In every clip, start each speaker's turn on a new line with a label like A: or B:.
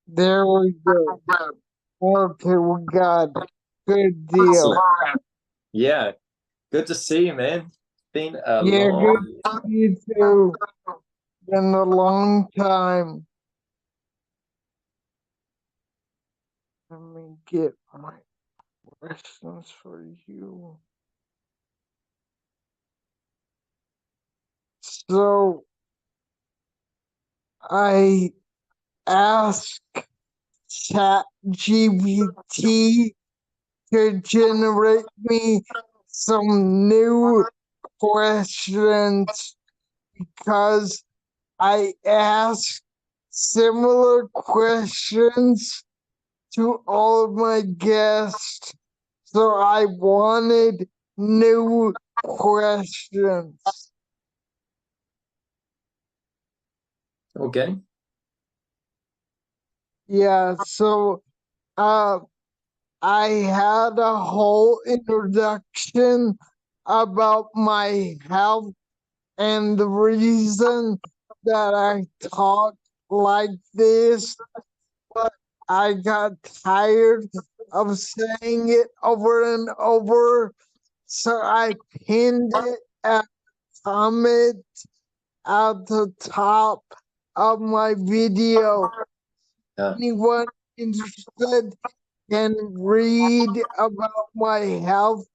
A: There we go. Okay, we got it. Good deal.
B: Excellent. Yeah, good to see you, man. Been a
A: Yeah, good
B: long.
A: to see you too. Been a long time. Let me get my questions for you. So I asked ChatGPT to generate me some new questions because I asked similar questions to all of my guests, so I wanted new questions.
B: Okay.
A: Yeah, so uh, I had a whole introduction about my health and the reason that I talk like this, but I got tired of saying it over and over, so I pinned it at comment at the top of my video.
B: Yeah.
A: Anyone interested can read about my health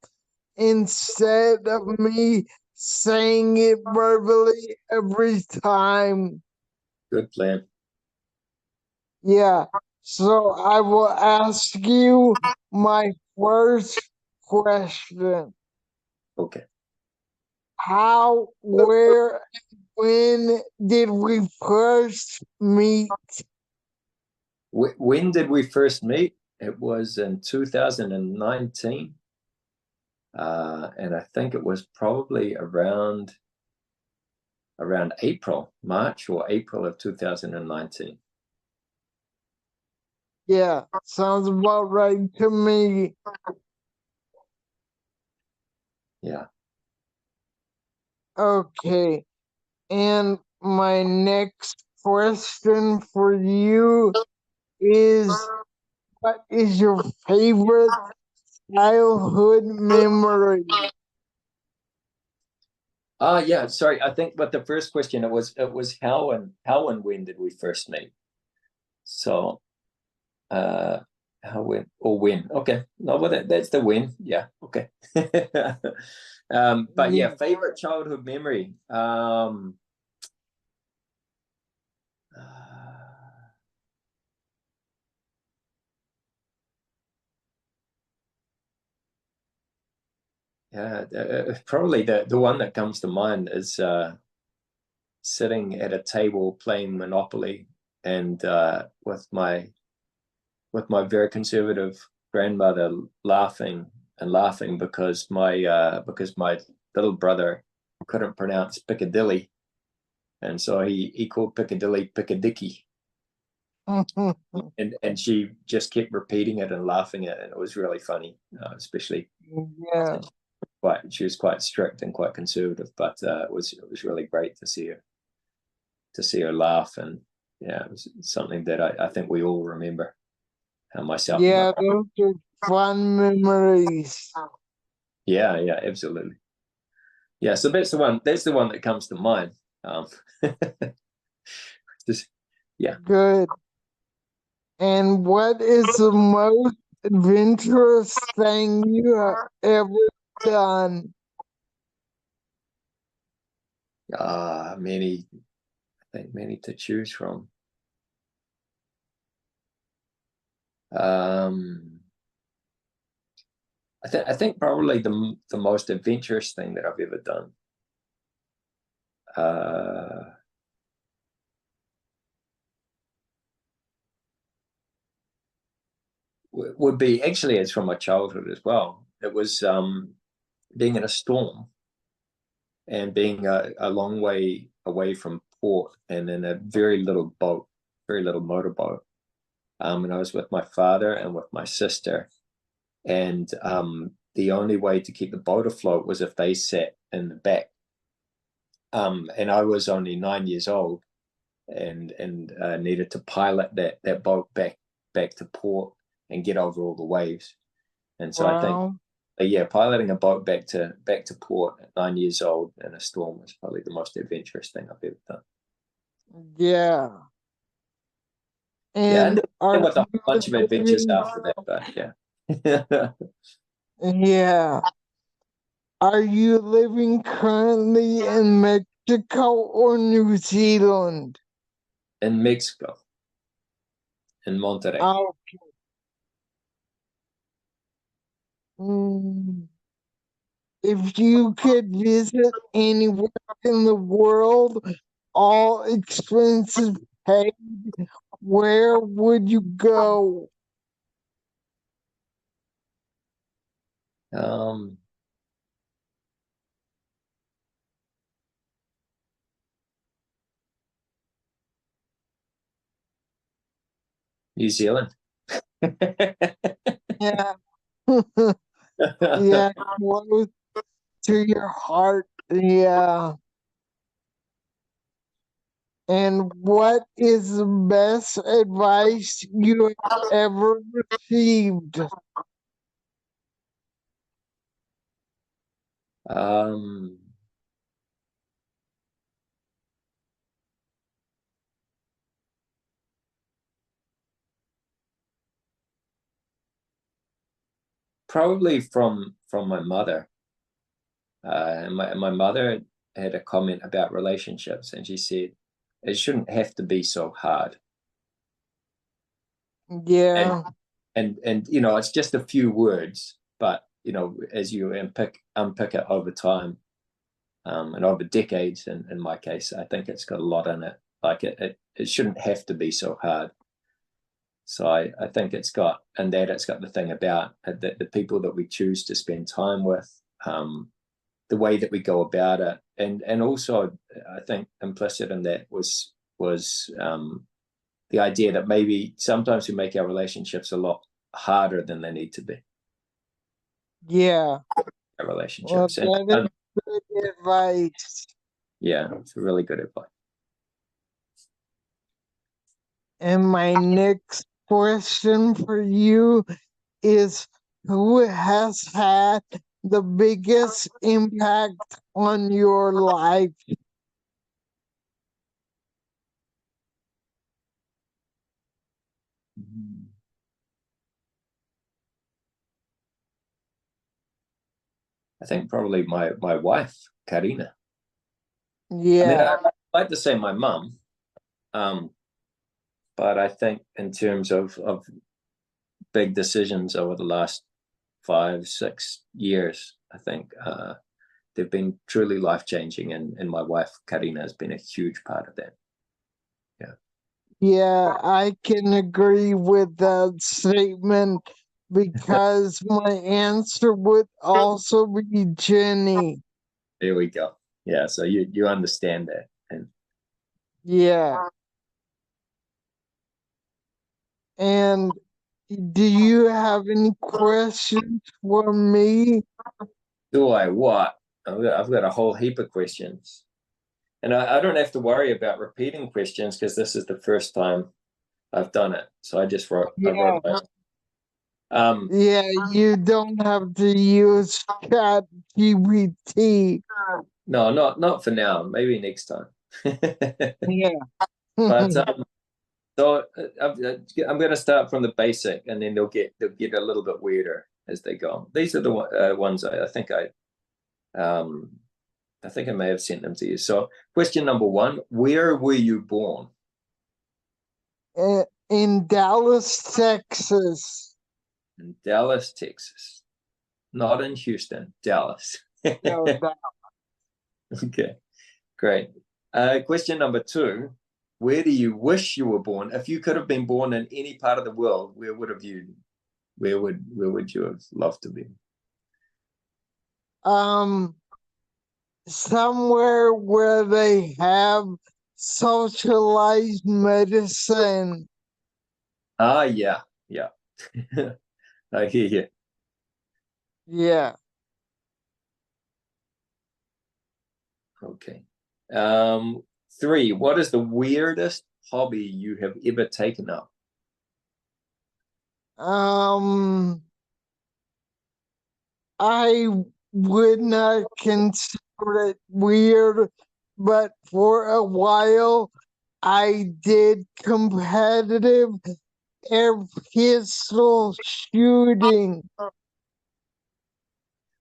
A: instead of me saying it verbally every time.
B: Good plan.
A: Yeah, so I will ask you my first question.
B: Okay.
A: How, where, when did we first meet?
B: When did we first meet? It was in 2019. And I think it was probably around March or April of 2019.
A: Yeah, sounds about right to me.
B: Yeah.
A: Okay, and my next question for you is, what is your favorite childhood memory?
B: Yeah, sorry. I think but the first question it was how and when did we first meet? So uh how when or when. Okay. No, well that's the when. Yeah, okay. But yeah,
A: Yeah,
B: favorite childhood memory. Yeah, probably the one that comes to mind is sitting at a table playing Monopoly and with my very conservative grandmother laughing and laughing because my little brother couldn't pronounce Piccadilly, and so he called Piccadilly Piccadicky, and she just kept repeating it and laughing at it, and it was really funny, especially
A: yeah,
B: since she was quite strict and quite conservative, but it was really great to see her laugh, and yeah, it was something that I think we all remember. Myself and my
A: yeah,
B: brother.
A: those are fun memories.
B: Yeah, yeah, absolutely. Yeah, so that's the one. That's the one that comes to mind. Um, just yeah.
A: Good. And what is the most adventurous thing you have ever done?
B: Many. I think many to choose from. Um, I think probably the most adventurous thing that I've ever done. Uh, would be actually it's from my childhood as well. It was being in a storm and being a long way away from port and in a very little boat, very little motorboat. And I was with my father and with my sister. And the only way to keep the boat afloat was if they sat in the back. And I was only 9 years old. and needed to pilot that boat back to port and get over all the waves. And so I think, yeah, piloting a boat back to port at 9 years old in a storm was probably the most adventurous thing I've ever done.
A: Yeah.
B: And
A: are
B: with a
A: you
B: bunch of adventures
A: living,
B: after that, but yeah.
A: yeah. Are you living currently in Mexico or New Zealand?
B: In Mexico, in Monterrey.
A: Okay. If you could visit anywhere in the world, all expenses paid, where would you go?
B: New Zealand.
A: Yeah. Yeah, close to your heart. Yeah. And what is the best advice you have ever received?
B: Probably from my mother. And my mother had a comment about relationships, and she said it shouldn't have to be so hard.
A: Yeah.
B: And you know, it's just a few words, but you know, as you unpick it over time, and over decades, in my case, I think it's got a lot in it. Like it shouldn't have to be so hard. So I think it's got the thing about the people that we choose to spend time with, the way that we go about it, and also I think implicit in that was the idea that maybe sometimes we make our relationships a lot harder than they need to be.
A: Yeah.
B: Our
A: Well,
B: relationships,
A: that is good advice.
B: yeah, it's really good advice.
A: And my next question for you is, who has had the biggest impact on your life?
B: I think probably my wife, Karina.
A: Yeah.
B: I mean, I'd like to say my mum, but I think in terms of big decisions over the last 5-6 years, I think they've been truly life-changing, and my wife, Karina, has been a huge part of that. Yeah.
A: Yeah, I can agree with that statement because my answer would also be Jenny.
B: There we go. Yeah, so you understand that. And
A: Yeah. And do you have any questions for me?
B: do I what? I've got a whole heap of questions. And I don't have to worry about repeating questions because this is the first time I've done it. So I
A: Yeah.
B: wrote my
A: Yeah, you don't have to use chat GPT.
B: no, not for now. Maybe next time.
A: Yeah.
B: But so I'm going to start from the basic, and then they'll get a little bit weirder as they go. These are the ones I think I may have sent them to you. So question number 1: where were you born?
A: In Dallas, Texas.
B: In Dallas, Texas. Not in Houston, Dallas.
A: No,
B: Okay, great. Question number 2: where do you wish you were born? If you could have been born in any part of the world, where would you have loved to be?
A: Somewhere where they have socialized medicine.
B: Yeah. I hear you.
A: Yeah.
B: Okay. 3: what is the weirdest hobby you have ever taken up?
A: I would not consider it weird, but for a while I did competitive air pistol shooting.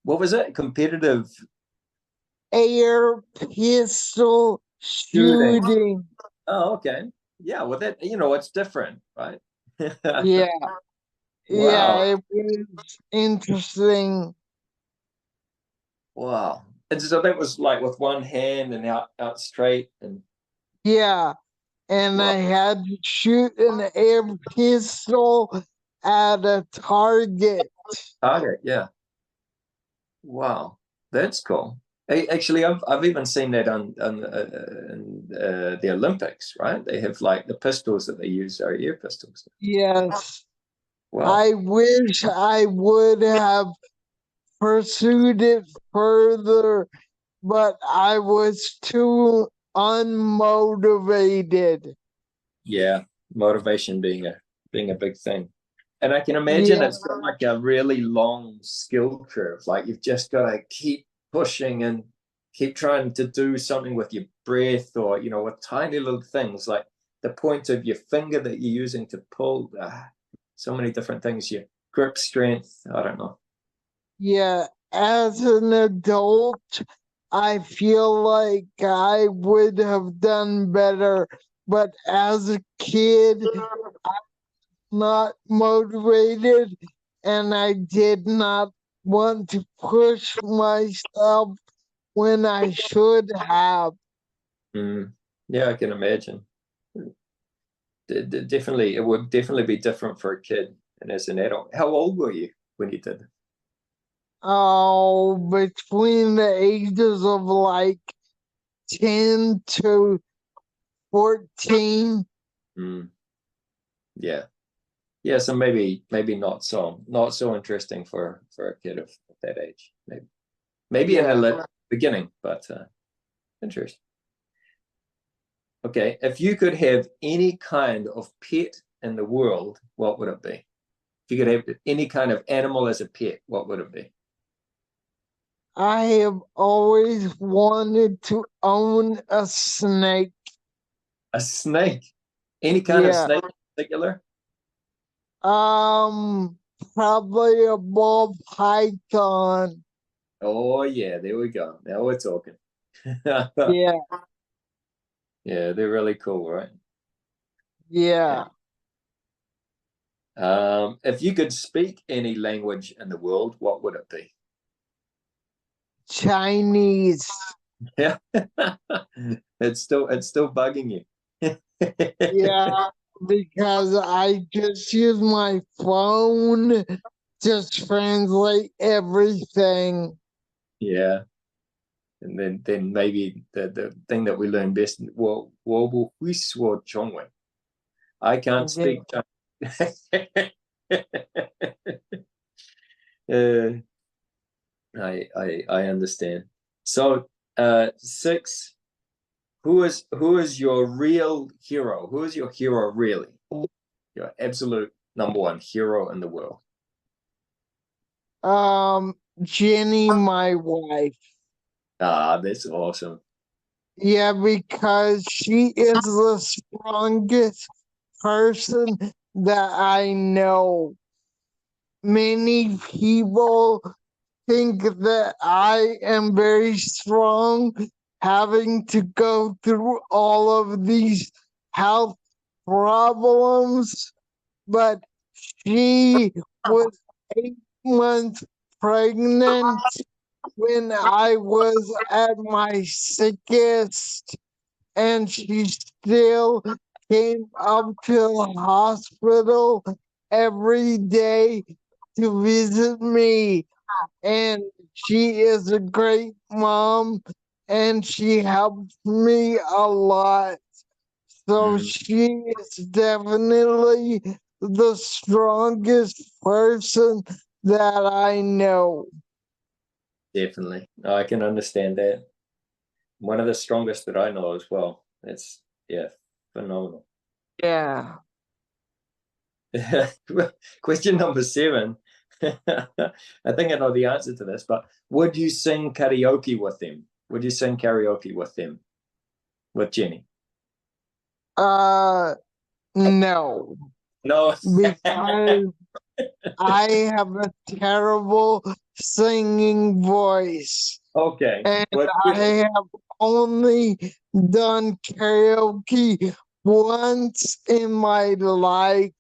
B: What was it? Competitive
A: Air pistol
B: shooting.
A: shooting.
B: Oh, okay. Yeah, well, that, it's different, right?
A: Yeah, yeah,
B: Wow.
A: it was interesting.
B: Wow. And so that was like with one hand and out straight and
A: Yeah, and I
B: wow.
A: had to shoot an air pistol at a target.
B: Target, yeah. Wow. That's cool. Actually, I've even seen that on the Olympics, right? They have like the pistols that they use are air pistols.
A: Yes,
B: Wow.
A: I wish I would have pursued it further, but I was too unmotivated.
B: Yeah, motivation being a big thing. And I can imagine
A: Yeah,
B: it's got like a really long skill curve. Like you've just got to keep pushing and keep trying to do something with your breath or, with tiny little things like the point of your finger that you're using to pull. So many different things. Your grip strength. I don't know.
A: yeah. As an adult, I feel like I would have done better, but as a kid, not motivated and I did not want to push myself when I should have.
B: Mm. Yeah, I can imagine. Definitely, it would definitely be different for a kid and as an adult. How old were you when you did it?
A: Oh, between the ages of like 10 to 14.
B: Mm. Yeah. Yeah, so maybe not so interesting for a kid of that age. Maybe in
A: Yeah.
B: the beginning, but interesting. Okay, if you could have any kind of pet in the world, what would it be? If you could have any kind of animal as a pet, what would it be?
A: I have always wanted to own a snake.
B: A snake. Any kind of
A: Yeah.
B: snake in particular?
A: Um, Probably a ball python.
B: Oh yeah, there we go. Now we're talking.
A: Yeah.
B: Yeah, they're really cool, right? Yeah.
A: Yeah.
B: If you could speak any language in the world, what would it be?
A: Chinese.
B: Yeah, it's still bugging you.
A: Yeah, because I just use my phone to translate everything.
B: Yeah, and then maybe the thing that we learn best. Well, I can't
A: Yeah.
B: speak Chinese. uh, I understand. So, six. Who is your real hero? Who is your hero really? Your absolute number one hero in the world.
A: Jenny, my wife.
B: Ah, that's awesome.
A: Yeah, because she is the strongest person that I know. Many people think that I am very strong, having to go through all of these health problems, but she was 8 months pregnant when I was at my sickest, and she still came up to the hospital every day to visit me. And she is a great mom, and she helps me a lot. So
B: Mm,
A: she is definitely the strongest person that I know.
B: definitely. I can understand that. One of the strongest that I know as well. That's, yeah, phenomenal.
A: Yeah.
B: Question number 7. I think I know the answer to this, but would you sing karaoke with them? Would you sing karaoke with them, with Jenny?
A: No,
B: No.
A: because I have a terrible singing voice,
B: Okay.
A: and
B: What?
A: I have only done karaoke once in my life,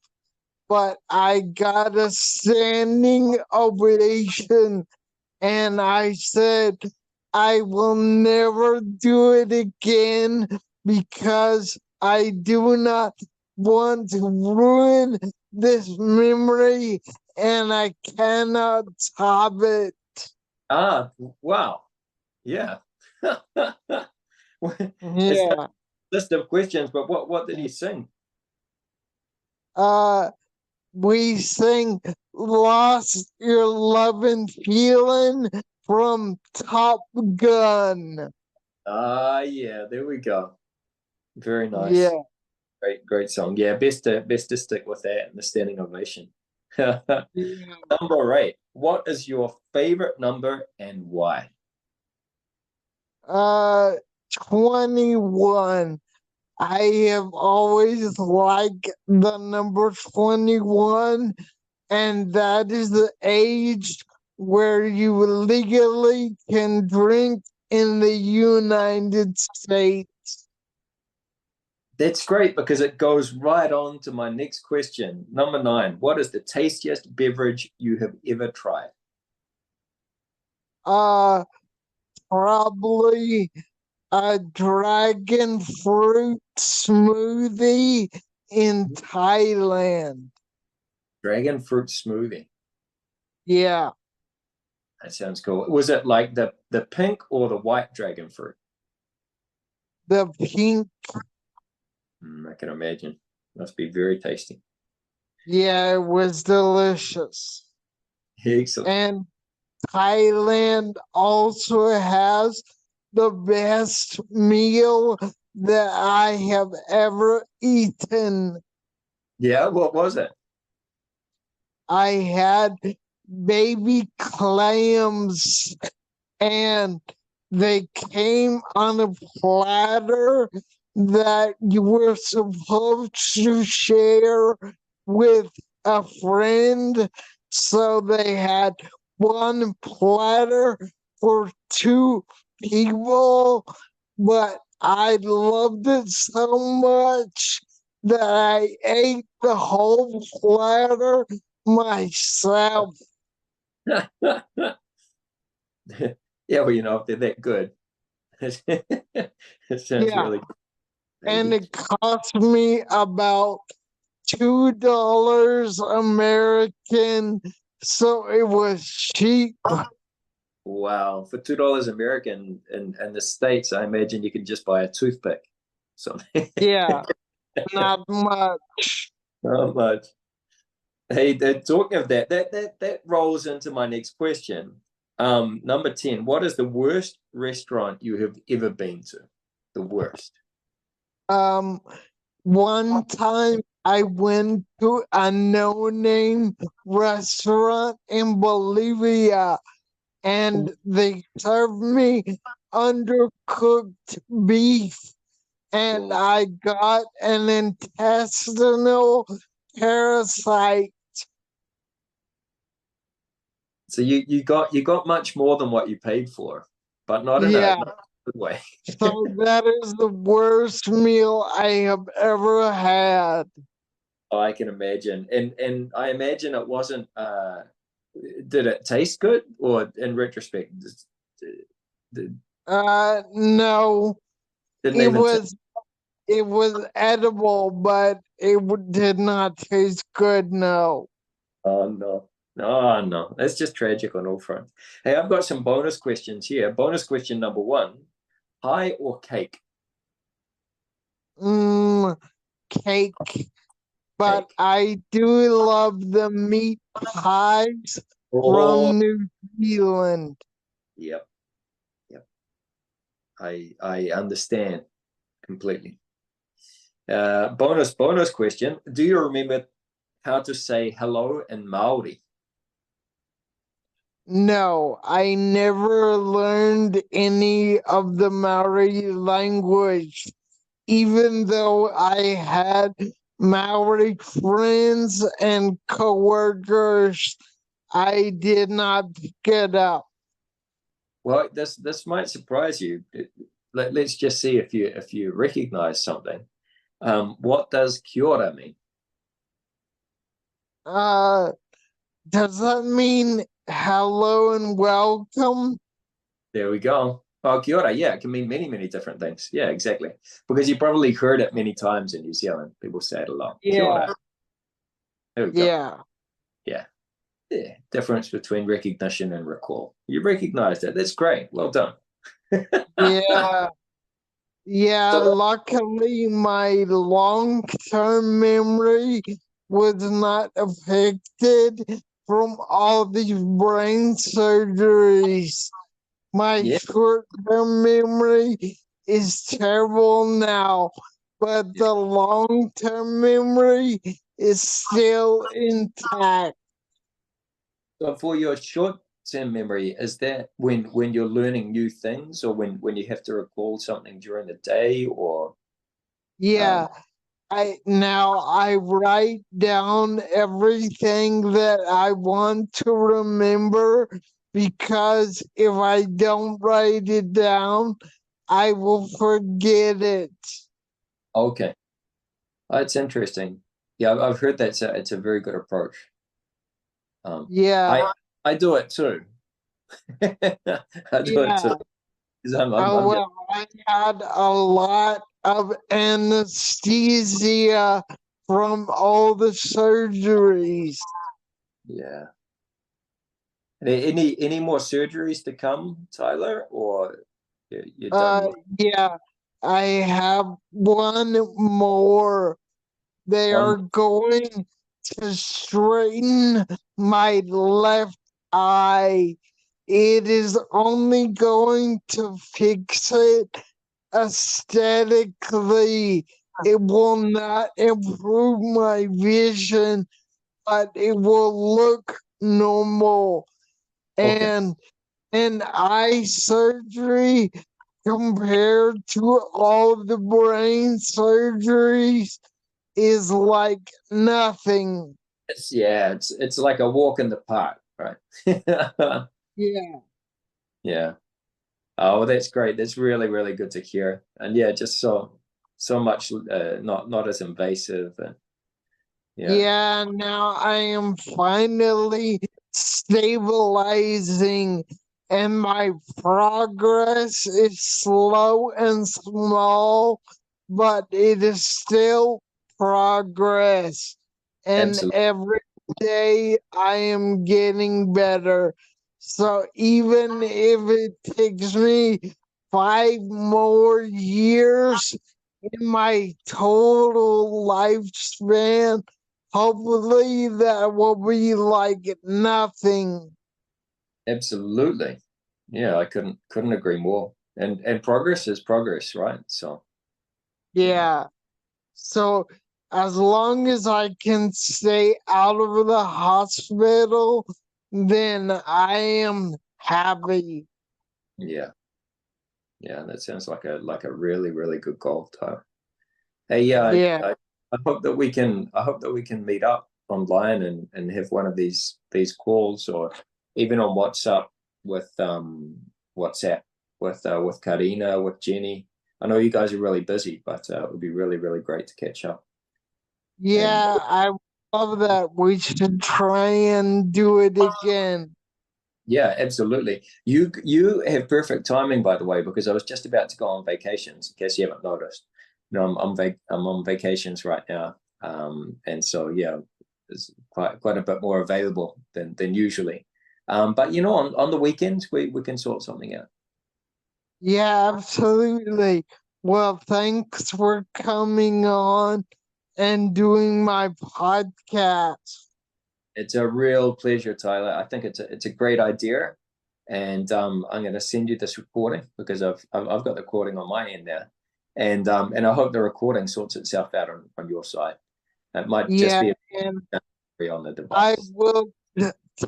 A: but I got a standing ovation, and I said I will never do it again because I do not want to ruin this memory, and I cannot top it.
B: Ah, wow. Yeah. It's not
A: Yeah.
B: a list of questions, but what did he sing?
A: Uh we sing Lost Your Lovin' Feeling from Top Gun.
B: Ah, yeah, there we go. Very nice.
A: Yeah.
B: Great song. Yeah, best to stick with that and the standing ovation.
A: Yeah.
B: Number 8. What is your favorite number and why?
A: Uh 21. I have always liked the number 21, and that is the age where you legally can drink in the United States.
B: That's great because it goes right on to my next question. Number 9. What is the tastiest beverage you have ever tried?
A: Uh, Probably a dragon fruit smoothie in Thailand.
B: Dragon fruit smoothie.
A: Yeah,
B: That sounds cool. Was it like the pink or the white dragon fruit?
A: the pink.
B: I can imagine. Must be very tasty.
A: Yeah, it was delicious.
B: Excellent.
A: And Thailand also has the best meal that I have ever eaten.
B: Yeah, what was it?
A: I had baby clams, and they came on a platter that you were supposed to share with a friend. So they had one platter for two people, but I loved it so much that I ate the whole platter myself.
B: Yeah, well, if they're that good. It sounds
A: Yeah,
B: really good.
A: and
B: Maybe.
A: it cost me about $2 American, so it was cheap.
B: Wow. For $2 American in the States, I imagine you can just buy a toothpick. So
A: Yeah, not much.
B: not much. Hey, talking of that rolls into my next question. Number 10, what is the worst restaurant you have ever been to? The worst.
A: Um, One time I went to a no-name restaurant in Bolivia, and they served me undercooked beef, and I got an intestinal parasite.
B: So you got much more than what you paid for, but not in a
A: Yeah,
B: not in a good way.
A: so that is the worst meal I have ever had.
B: Oh, I can imagine, and I imagine it wasn't. Did it taste good, or in retrospect,
A: No,
B: didn't
A: it
B: even taste?
A: was it was edible, but did not taste good. No.
B: Oh no, no, no! It's just tragic on all fronts. Hey, I've got some bonus questions here. Bonus question number 1: pie or cake?
A: Mm, Cake, but
B: Cake.
A: I do love the meat pies
B: Oh,
A: from New Zealand.
B: yep, yep. I understand completely. Bonus question. Do you remember how to say hello in Maori?
A: No, I never learned any of the Maori language, even though I had Maori friends and coworkers. I did not pick it up.
B: Well, this might surprise you. Let's just see if you recognize something. What does kia ora mean?
A: Uh, does that mean hello and welcome?
B: There we go. Well, kia ora, yeah, it can mean many, many different things. Yeah, exactly. Because you probably heard it many times in New Zealand. People say it a lot. Kia
A: Yeah,
B: ora. There we go.
A: yeah,
B: Yeah. Yeah. Difference between recognition and recall. You recognized it. That's great. Well done.
A: yeah. Yeah,
B: So,
A: luckily my long-term memory was not affected from all these brain surgeries. My
B: yeah.
A: short-term memory is terrible now, but the long-term memory is still intact.
B: So for your short-term memory, is that when you're learning new things or when you have to recall something during the day or
A: Yeah, I write down everything that I want to remember, because if I don't write it down, I will forget it.
B: okay. That's interesting. Yeah, I've heard that's it's a very good approach. Um,
A: Yeah,
B: I do it too. I do it too
A: yeah.
B: because
A: Oh
B: I'm just
A: well, I had a lot of anesthesia from all the surgeries.
B: yeah. Any more surgeries to come, Tyler, or you're done
A: Uh
B: with
A: yeah, I have one more. They
B: one?
A: are going to straighten my left eye. It is only going to fix it aesthetically. It will not improve my vision, but it will look normal.
B: Okay,
A: And an eye surgery compared to all of the brain surgeries is like nothing.
B: it's like a walk in the park, right?
A: Yeah,
B: Yeah. Oh, well, that's great. That's really, really good to hear. And yeah, just so much not as invasive. And yeah,
A: yeah, now I am finally stabilizing, and my progress is slow and small, but it is still progress. And
B: absolutely,
A: every day I am getting better. So even if it takes me 5 more years in my total lifespan, hopefully that will be like nothing.
B: absolutely. Yeah, I couldn't agree more. And progress is progress, right? So yeah,
A: Yeah. So as long as I can stay out of the hospital, then I am happy.
B: yeah, yeah. That sounds like a really, really good goal, Tyler. Hey, yeah,
A: Yeah.
B: I hope that I hope that we can meet up online and have one of these calls or even on with WhatsApp with Karina, with Jenny. I know you guys are really busy, but it would be really, really great to catch up. And
A: Yeah, I love that. We should try and do it again.
B: yeah, absolutely. You have perfect timing, by the way, because I was just about to go on vacations. In case you haven't noticed, no, I'm on vacations right now, and so yeah, there's quite a bit more available than usually. But you know, on the weekends we can sort something out.
A: Yeah, absolutely. Well, thanks for coming on and doing my podcast.
B: It's a real pleasure, Tyler. I think it's a great idea, and I'm going to send you this recording because I've got the recording on my end now, And I hope the recording sorts itself out on your side. It might just
A: Yeah,
B: be
A: and
B: on the
A: I
B: device.
A: will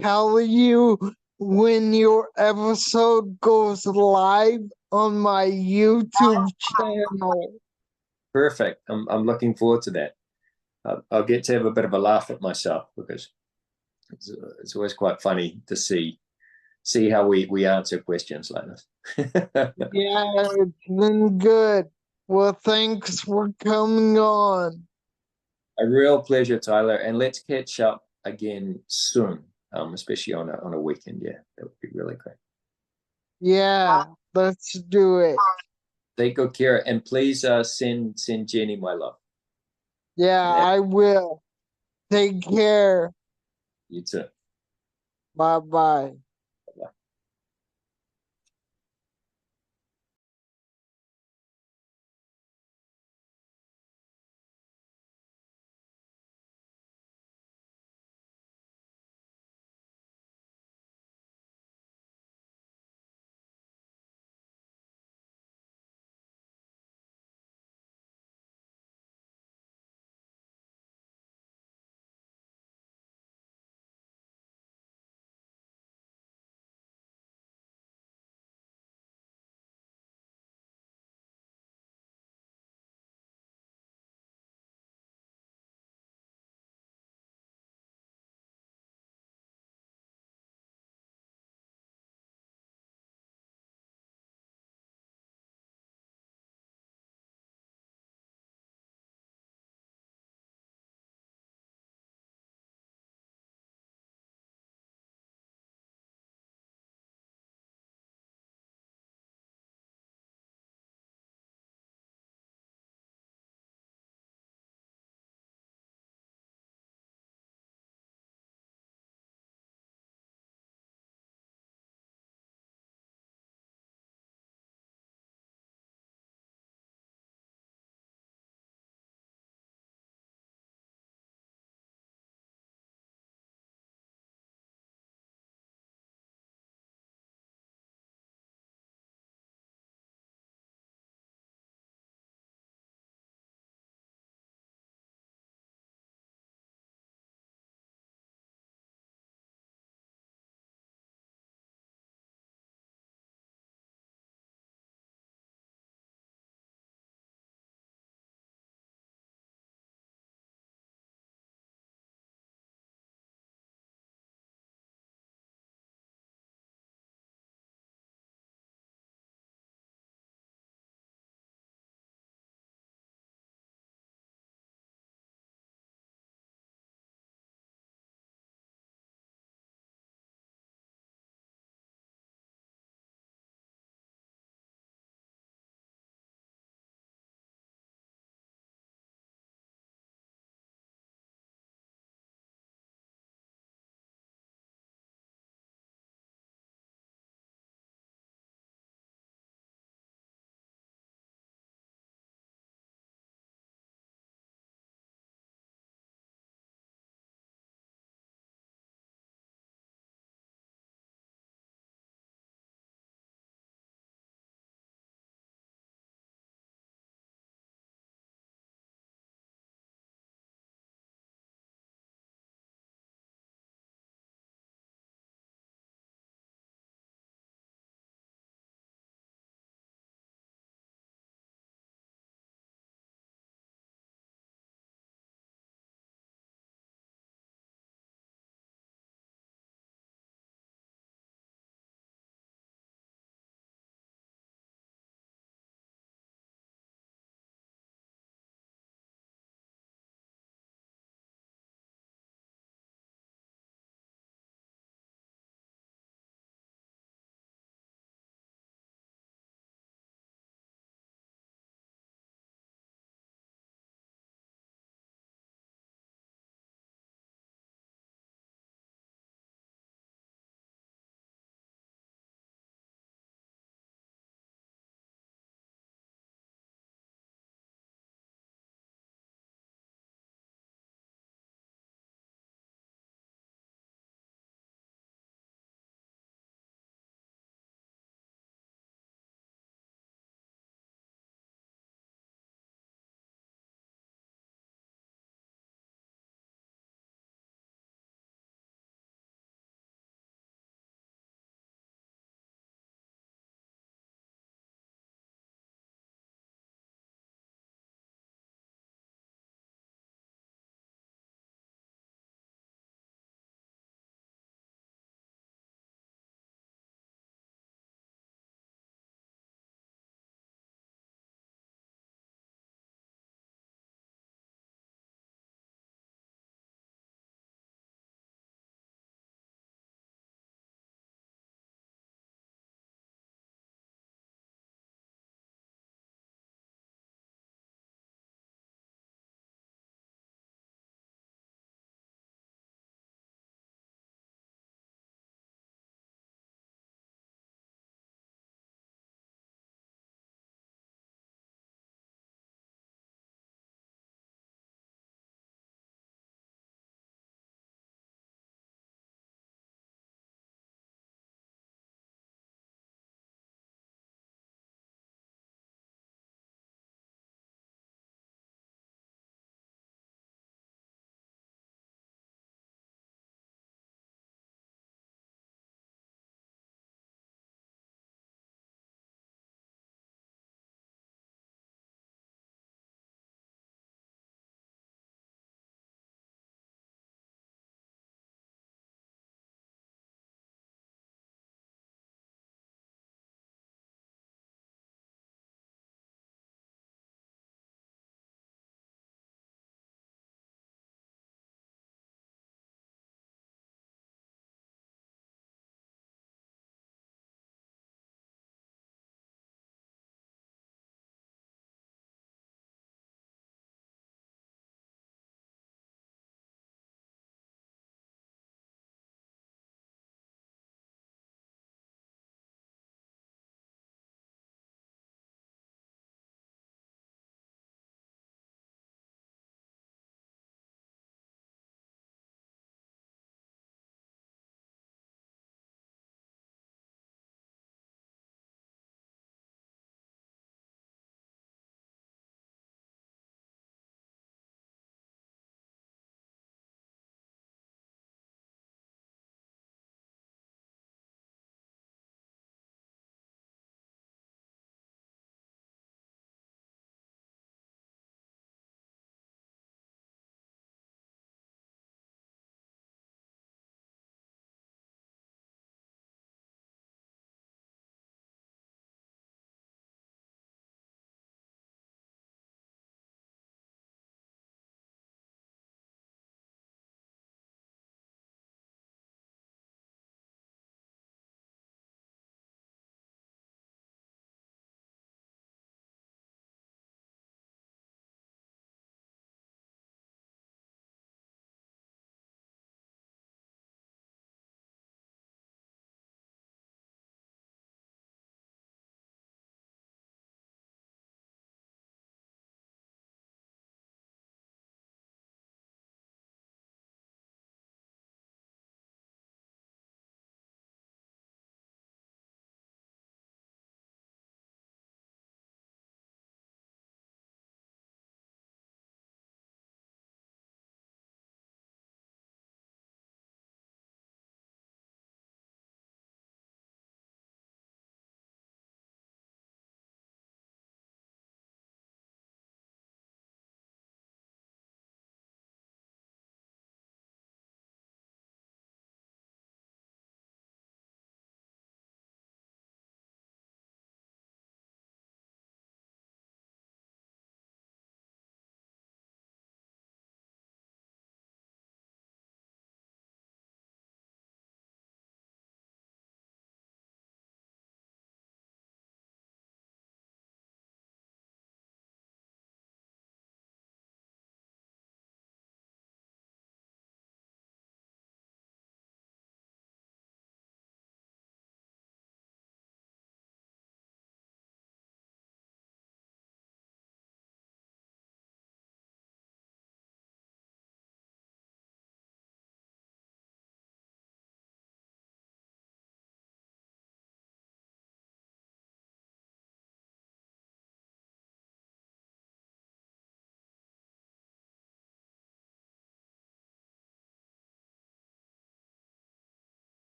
A: tell you when your episode goes live on my YouTube channel.
B: Perfect. I'm looking forward to that. I'll get to have a bit of a laugh at myself because it's always quite funny to see how we answer questions like this.
A: Yeah, it's been good. Well, thanks for coming on.
B: A real pleasure, Tyler, and let's catch up again soon, especially on a weekend. Yeah, that would be really great.
A: Yeah, let's do it.
B: Take good care, and please send Jenny my love.
A: Yeah,
B: And that,
A: I will. Take care.
B: you too.
A: Bye bye.